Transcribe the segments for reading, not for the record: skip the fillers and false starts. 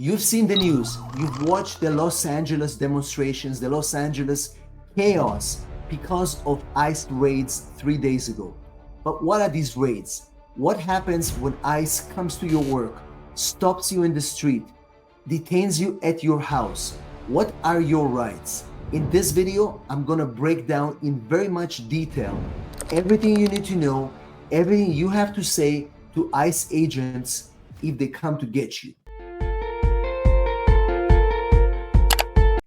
You've seen the news, you've watched the Los Angeles demonstrations, the Los Angeles chaos because of ICE raids 3 days ago. But what are these raids? What happens when ICE comes to your work, stops you in the street, detains you at your house? What are your rights? In this video, I'm gonna break down in very much detail everything you need to know, everything you have to say to ICE agents if they come to get you.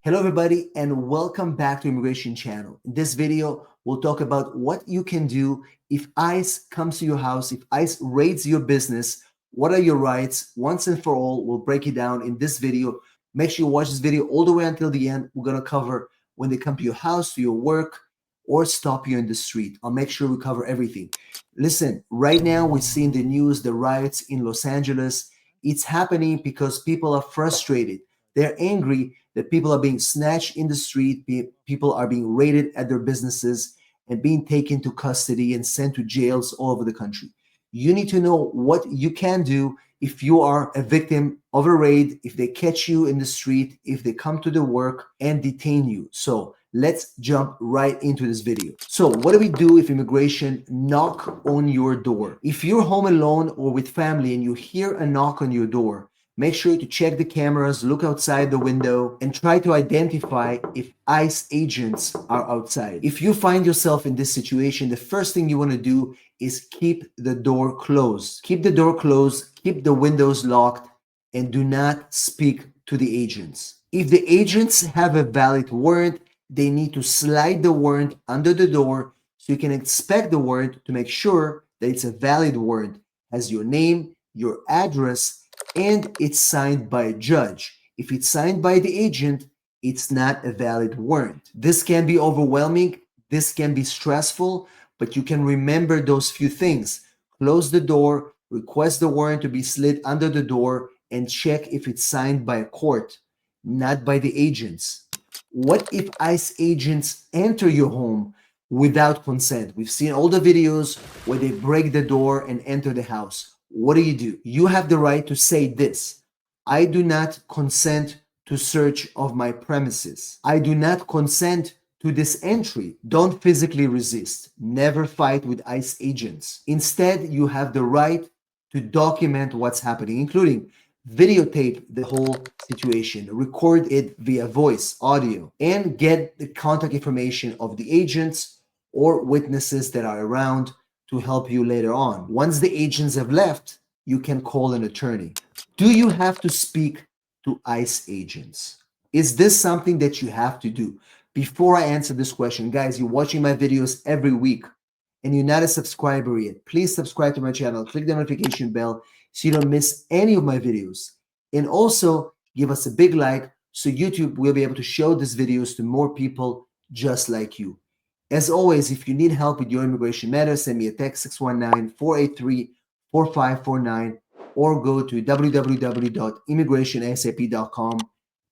Hello everybody and welcome back to Immigration Channel. In this video, we'll talk about what you can do if ICE comes to your house, if ICE raids your business. What are your rights? Once and for all, we'll break it down in this video. Make sure you watch this video all the way until the end. We're gonna cover when they come to your house, to your work, or stop you in the street. I'll make sure we cover everything. Listen, right now we're seeing the news, the riots in Los Angeles. It's happening because people are frustrated. They're angry that people are being snatched in the street, people are being raided at their businesses and being taken to custody and sent to jails all over the country. You need to know what you can do if you are a victim of a raid, if they catch you in the street, if they come to the work and detain you. So let's jump right into this video. So what do we do if immigration knock on your door? If you're home alone or with family and you hear a knock on your door, make sure to check the cameras, look outside the window, and try to identify if ICE agents are outside. If you find yourself in this situation, the first thing you want to do is keep the door closed. Keep the door closed, keep the windows locked, and do not speak to the agents. If the agents have a valid warrant, they need to slide the warrant under the door so you can inspect the warrant to make sure that it's a valid warrant, has your name, your address, and it's signed by a judge. If it's signed by the agent, it's not a valid warrant. This can be overwhelming, this can be stressful, but you can remember those few things. Close the door, request the warrant to be slid under the door, and check if it's signed by a court, not by the agents. What if ICE agents enter your home without consent? We've seen all the videos where they break the door and enter the house. What do? You have the right to say this: I do not consent to search of my premises. I do not consent to this entry. Don't physically resist. Never fight with ICE agents. Instead, you have the right to document what's happening, including videotape the whole situation, record it via voice, audio, and get the contact information of the agents or witnesses that are around to help you later on. Once the agents have left, you can call an attorney. Do you have to speak to ICE agents? Is this something that you have to do? Before I answer this question, guys, you're watching my videos every week and you're not a subscriber yet, please subscribe to my channel, click the notification bell so you don't miss any of my videos. And also give us a big like so YouTube will be able to show these videos to more people just like you. As always, if you need help with your immigration matters, send me a text 619-483-4549 or go to www.immigrationsap.com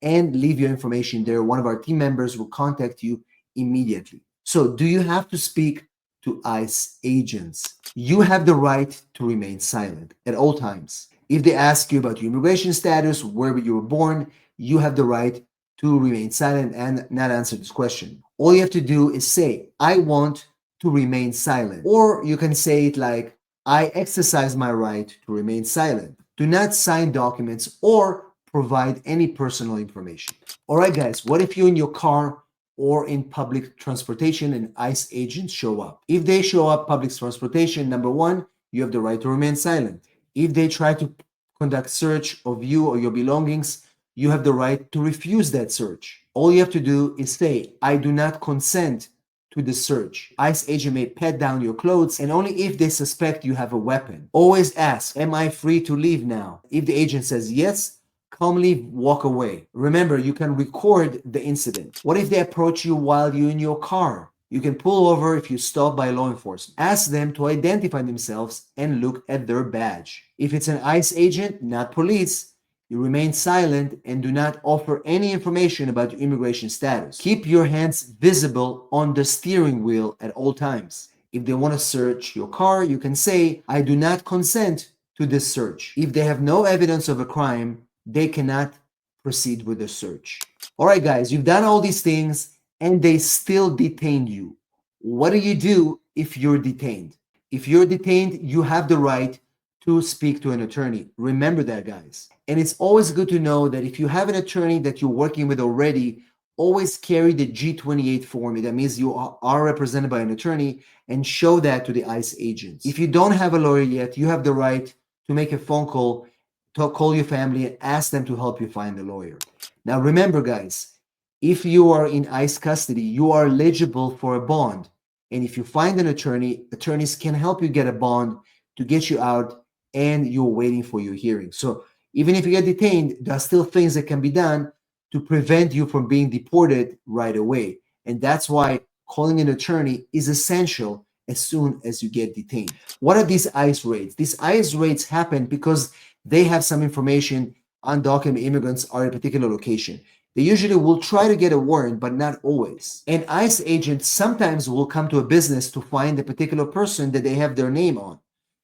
and leave your information there. One of our team members will contact you immediately. So do you have to speak to ICE agents? You have the right to remain silent at all times. If they ask you about your immigration status, where you were born, you have the right to remain silent and not answer this question. All you have to do is say, I want to remain silent. Or you can say it like, I exercise my right to remain silent. Do not sign documents or provide any personal information. All right, guys, what if you're in your car or in public transportation and ICE agents show up? If they show up public transportation, number one, you have the right to remain silent. If they try to conduct search of you or your belongings, you have the right to refuse that search. All you have to do is say, I do not consent to the search. ICE agent may pat down your clothes and only if they suspect you have a weapon. Always ask, am I free to leave now? If the agent says yes, calmly walk away. Remember, you can record the incident. What if they approach you while you're in your car? You can pull over if you stop by law enforcement. Ask them to identify themselves and look at their badge. If it's an ICE agent, not police, you remain silent and do not offer any information about your immigration status. Keep your hands visible on the steering wheel at all times. If they want to search your car, you can say, I do not consent to this search. If they have no evidence of a crime, they cannot proceed with the search. All right, guys, you've done all these things and they still detained you. What do you do if you're detained? If you're detained, you have the right to speak to an attorney. Remember that, guys. And it's always good to know that if you have an attorney that you're working with already, always carry the G28 form. That means you are represented by an attorney, and show that to the ICE agents. If you don't have a lawyer yet, you have the right to make a phone call, to call your family and ask them to help you find a lawyer. Now, remember, guys, if you are in ICE custody, you are eligible for a bond. And if you find an attorney, attorneys can help you get a bond to get you out, and you're waiting for your hearing. So even if you get detained, there are still things that can be done to prevent you from being deported right away. And that's why calling an attorney is essential as soon as you get detained. What are these ICE raids? These ICE raids happen because they have some information undocumented immigrants are in a particular location. They usually will try to get a warrant, but not always. And ICE agents sometimes will come to a business to find a particular person that they have their name on.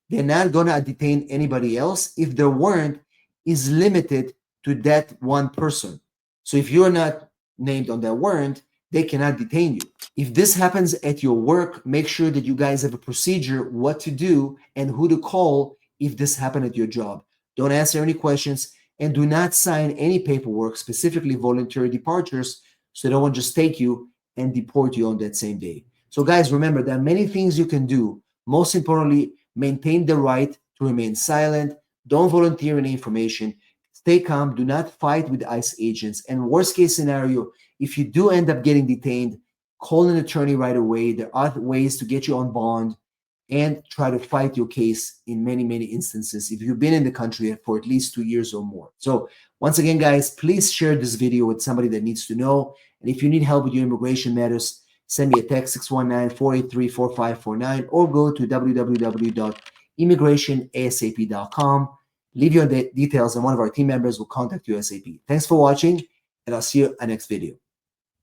They're not going to detain anybody else if their warrant is limited to that one person. So if you're not named on that warrant, they cannot detain you. If this happens at your work, make sure that you guys have a procedure, what to do and who to call if this happened at your job. Don't answer any questions and do not sign any paperwork, specifically voluntary departures, so they won't just take you and deport you on that same day. So guys, remember, there are many things you can do. Most importantly, maintain the right to remain silent. Don't volunteer any information. Stay calm. Do not fight with ICE agents. And worst case scenario, if you do end up getting detained, call an attorney right away. There are ways to get you on bond and try to fight your case in many, many instances if you've been in the country for at least 2 years or more. So once again, guys, please share this video with somebody that needs to know. And if you need help with your immigration matters, send me a text 619-483-4549 or go to www.immigrationasap.com. Leave your details and one of our team members will contact you ASAP. Thanks for watching, and I'll see you in the next video.